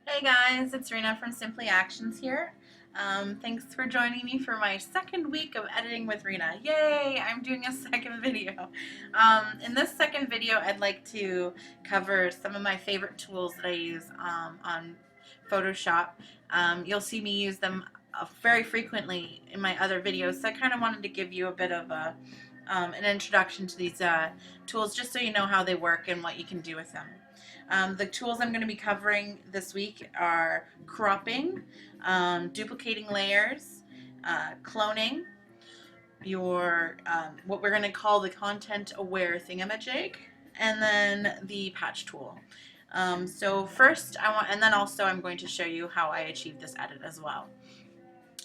Hey guys, it's Reina from Simply Actions here. Thanks for joining me for my second week of editing with Reina. Yay! I'm doing a second video. In this second video, I'd like to cover some of my favorite tools that I use on Photoshop. You'll see me use them very frequently in my other videos, so I kind of wanted to give you a bit of an introduction to these tools just so you know how they work and what you can do with them. The tools I'm going to be covering this week are cropping, duplicating layers, cloning, your what we're going to call the content aware thingamajig, and then the patch tool. So first and then also I'm going to show you how I achieved this edit as well.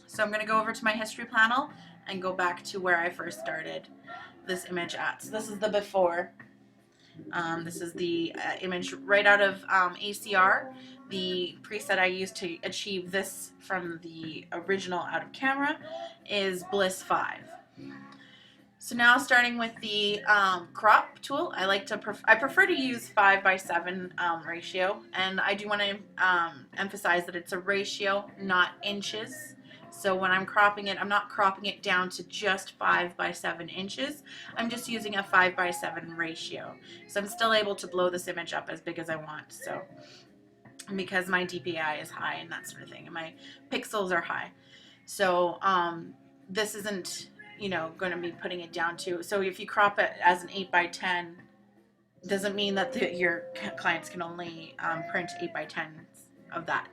So I'm going to go over to my history panel and go back to where I first started this image at. So this is the before. This is the image right out of ACR. The preset I used to achieve this from the original out of camera is Bliss 5. So now starting with the crop tool, I prefer to use 5:7 ratio, and I do want to emphasize that it's a ratio, not inches. So when I'm cropping it, I'm not cropping it down to just 5:7 inches. I'm just using a 5:7 ratio. So I'm still able to blow this image up as big as I want. So because my DPI is high and that sort of thing, and my pixels are high. So this isn't, going to be putting it down to. So if you crop it as an 8:10, doesn't mean that your clients can only print 8:10 of that,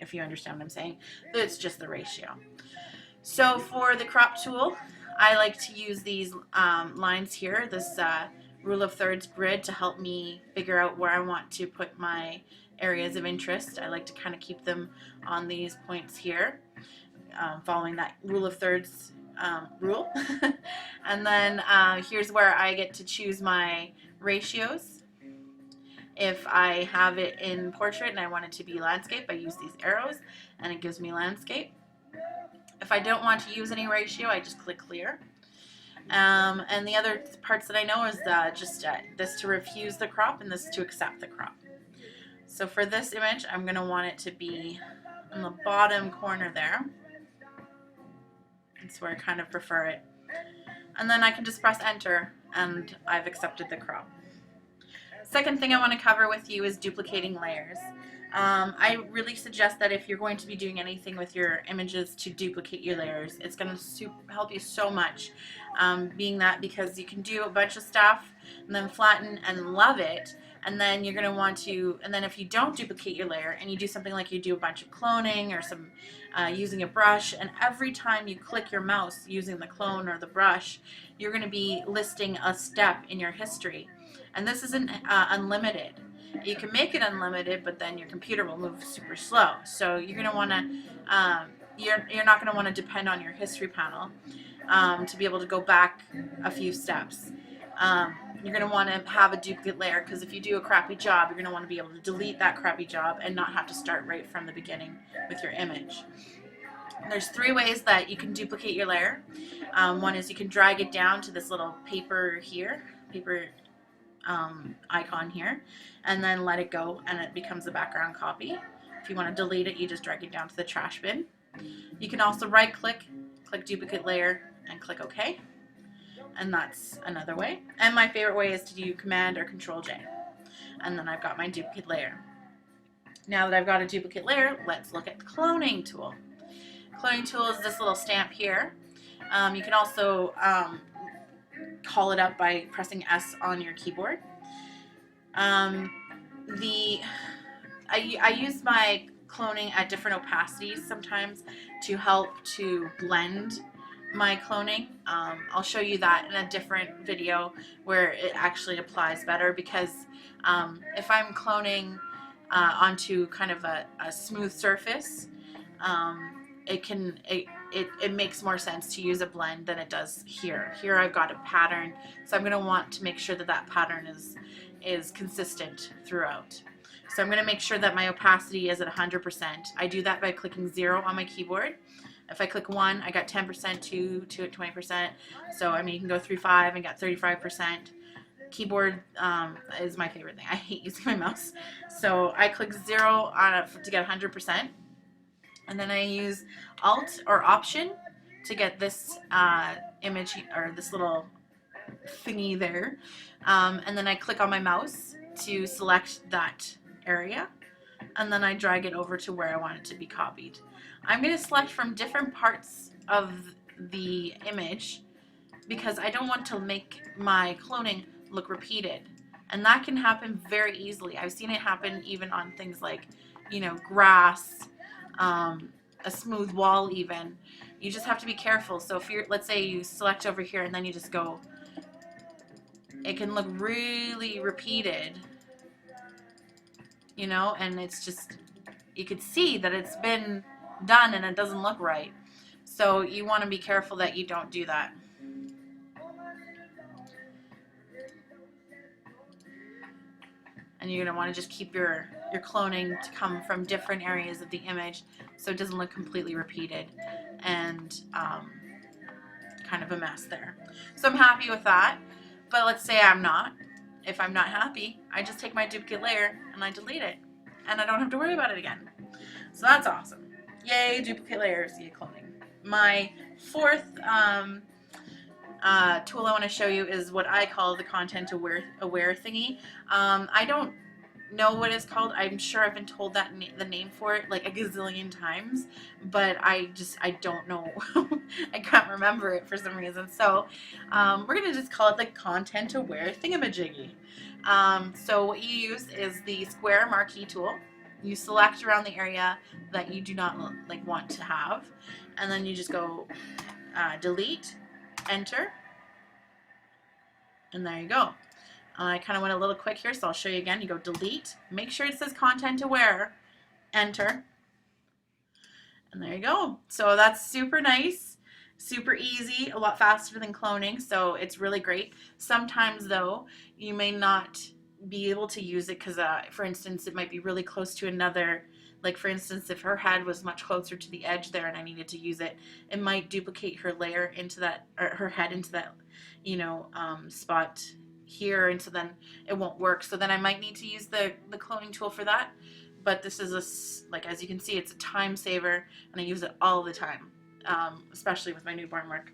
if you understand what I'm saying. It's just the ratio. So for the crop tool, I like to use these lines here, this rule of thirds grid, to help me figure out where I want to put my areas of interest. I like to kind of keep them on these points here, following that rule of thirds rule. And then here's where I get to choose my ratios. If I have it in portrait and I want it to be landscape, I use these arrows and it gives me landscape. If I don't want to use any ratio, I just click clear. And the other parts that I know is just this to refuse the crop and this to accept the crop. So for this image, I'm going to want it to be in the bottom corner there. That's where I kind of prefer it. And then I can just press enter and I've accepted the crop. Second thing I want to cover with you is duplicating layers. I really suggest that if you're going to be doing anything with your images, to duplicate your layers. It's going to help you so much, because you can do a bunch of stuff and then flatten and love it, and then you're going to want to, and then if you don't duplicate your layer and you do something like you do a bunch of cloning or some using a brush, and every time you click your mouse using the clone or the brush, you're going to be listing a step in your history. And this isn't unlimited. You can make it unlimited, but then your computer will move super slow. So you're going to want to, you're not going to want to depend on your history panel to be able to go back a few steps. You're going to want to have a duplicate layer, because if you do a crappy job, you're going to want to be able to delete that crappy job and not have to start right from the beginning with your image. There's 3 ways that you can duplicate your layer. One is you can drag it down to this little paper here, icon here, and then let it go and it becomes a background copy. If you want to delete it, you just drag it down to the trash bin. You can also right click duplicate layer and click OK, and that's another way. And my favorite way is to do Command or Control J, and then I've got my duplicate layer. Now that I've got a duplicate layer, let's look at the cloning tool. Cloning tool is this little stamp here. You can also call it up by pressing S on your keyboard. I use my cloning at different opacities sometimes to help to blend my cloning. I'll show you that in a different video where it actually applies better, because if I'm cloning onto kind of a smooth surface, it makes more sense to use a blend than it does here. Here I've got a pattern, so I'm going to want to make sure that that pattern is consistent throughout. So I'm going to make sure that my opacity is at 100%. I do that by clicking 0 on my keyboard. If I click 1, I got 10%, 2 at 20%. So I mean, you can go through 5 and get 35%. keyboard is my favorite thing. I hate using my mouse. So I click 0 on it to get 100%. And then I use Alt or Option to get this image, or this little thingy there. And then I click on my mouse to select that area. And then I drag it over to where I want it to be copied. I'm going to select from different parts of the image because I don't want to make my cloning look repeated. And that can happen very easily. I've seen it happen even on things like, you know, grass, a smooth wall even. You just have to be careful. So if you're, let's say you select over here and then you just go, it can look really repeated, you know, and it's just, you could see that it's been done and it doesn't look right. So you want to be careful that you don't do that. And you're going to want to just keep your cloning to come from different areas of the image so it doesn't look completely repeated and kind of a mess there. So I'm happy with that, but let's say I'm not. If I'm not happy, I just take my duplicate layer and I delete it, and I don't have to worry about it again. So that's awesome. Yay, duplicate layers, yay cloning. My fourth tool I want to show you is what I call the content aware thingy. I don't know what it's called. I'm sure I've been told that the name for it like a gazillion times, but I don't know. I can't remember it for some reason. So we're gonna just call it the content aware thingamajiggy. So what you use is the square marquee tool. You select around the area that you do not want to have, and then you just go delete, enter, and there you go. I kind of went a little quick here, so I'll show you again. You go delete, make sure it says content aware, enter, and there you go. So that's super nice, super easy, a lot faster than cloning, so it's really great. Sometimes though, you may not be able to use it because, for instance, it might be really close to another. Like for instance, if her head was much closer to the edge there and I needed to use it, it might duplicate her layer into that, or her head into that, you know, spot here, and so then it won't work. So then I might need to use the cloning tool for that. But this is like, as you can see, it's a time saver, and I use it all the time, especially with my newborn work.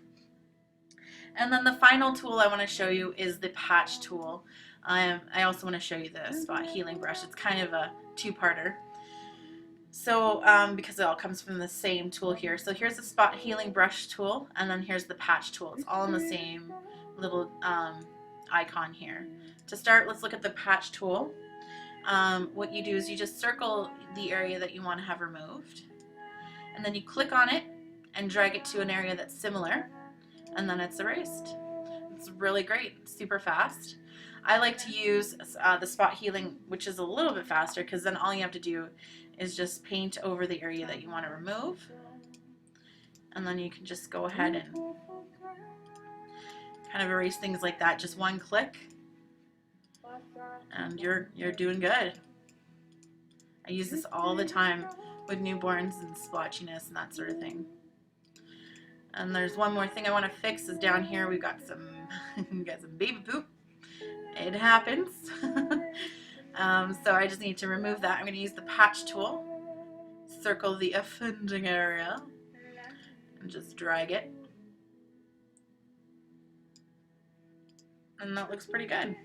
And then the final tool I want to show you is the patch tool. I also want to show you the spot healing brush. It's kind of a two-parter. So because it all comes from the same tool here. So here's the spot healing brush tool, and then here's the patch tool. It's all in the same little icon here. To start, let's look at the patch tool. What you do is you just circle the area that you want to have removed, and then you click on it and drag it to an area that's similar, and then it's erased. It's really great, super fast. I like to use the spot healing, which is a little bit faster, because then all you have to do is just paint over the area that you want to remove, and then you can just go ahead and kind of erase things like that. Just one click, and you're doing good. I use this all the time with newborns and splotchiness and that sort of thing. And there's one more thing I want to fix is down here we've got some baby poop. It happens. So I just need to remove that. I'm going to use the patch tool, circle the offending area, and just drag it. And that looks pretty good.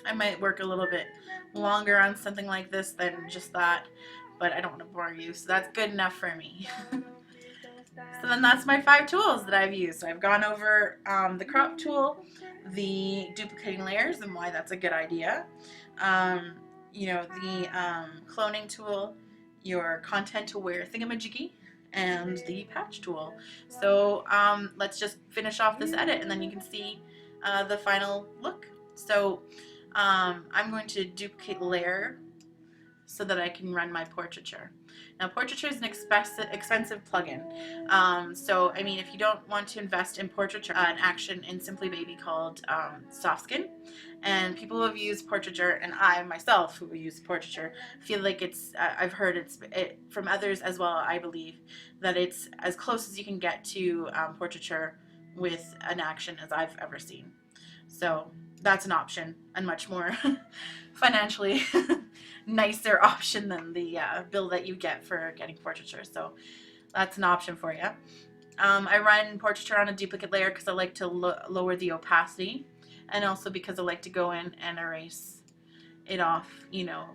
I might work a little bit longer on something like this than just that, but I don't want to bore you, so that's good enough for me. So then that's my 5 tools that I've used. So I've gone over the crop tool, the duplicating layers and why that's a good idea, you know, the cloning tool, your content aware thingamajiggy, and the patch tool. So let's just finish off this edit and then you can see the final look. So I'm going to duplicate layer so that I can run my Portraiture. Now Portraiture is an expensive plugin. So I mean, if you don't want to invest in Portraiture, an action in Simply Baby called Softskin, and people who have used Portraiture, and I myself who use Portraiture, feel like it's, I've heard it from others as well, I believe, that it's as close as you can get to Portraiture with an action as I've ever seen. So that's an option, and much more financially nicer option than the bill that you get for getting Portraiture. So that's an option for you. I run Portraiture on a duplicate layer because I like to lower the opacity, and also because I like to go in and erase it off, you know,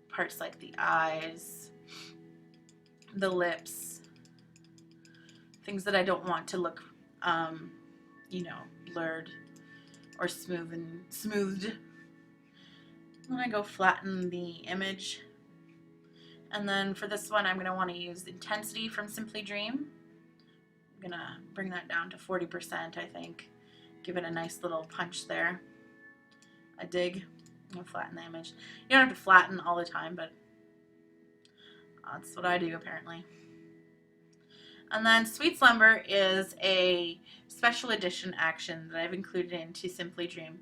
parts like the eyes, the lips, things that I don't want to look, you know, blurred or smoothed. Then I go flatten the image. And then for this one, I'm going to want to use intensity from Simply Dream. I'm going to bring that down to 40%, I think. Give it a nice little punch there. A dig. I'm going to flatten the image. You don't have to flatten all the time, but that's what I do apparently. And then Sweet Slumber is a special edition action that I've included into Simply Dream.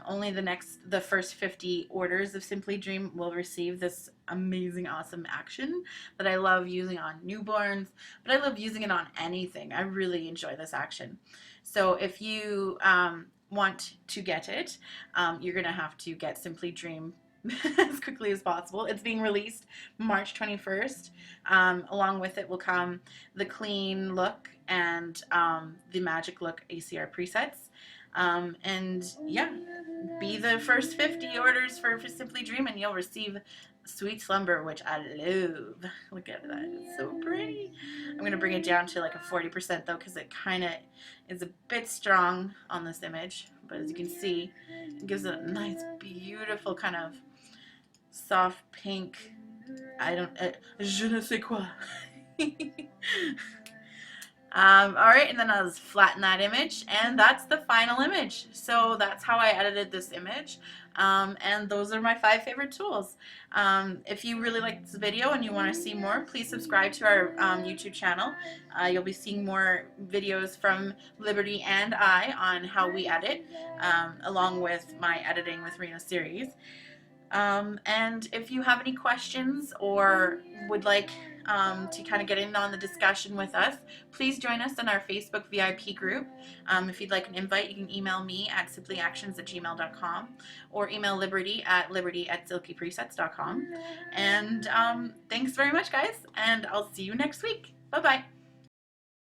Only the first 50 orders of Simply Dream will receive this amazing, awesome action that I love using on newborns, but I love using it on anything. I really enjoy this action. So if you want to get it, you're going to have to get Simply Dream as quickly as possible. It's being released March 21st. Along with it will come the Clean Look and the Magic Look ACR presets. And yeah, be the first 50 orders for Simply Dream and you'll receive Sweet Slumber, which I love. Look at that, it's so pretty. I'm going to bring it down to like a 40% though, because it kind of is a bit strong on this image. But as you can see, it gives it a nice, beautiful kind of soft pink, je ne sais quoi. Alright, and then I'll just flatten that image, and that's the final image. So that's how I edited this image, and those are my 5 favorite tools. If you really like this video and you want to see more, please subscribe to our YouTube channel. You'll be seeing more videos from Liberty and I on how we edit, along with my Editing with Reina series. And if you have any questions or would like to kind of get in on the discussion with us, please join us in our Facebook VIP group. If you'd like an invite, you can email me at simplyactions@gmail.com or email Liberty at silkypresets.com. And thanks very much, guys, and I'll see you next week. Bye-bye.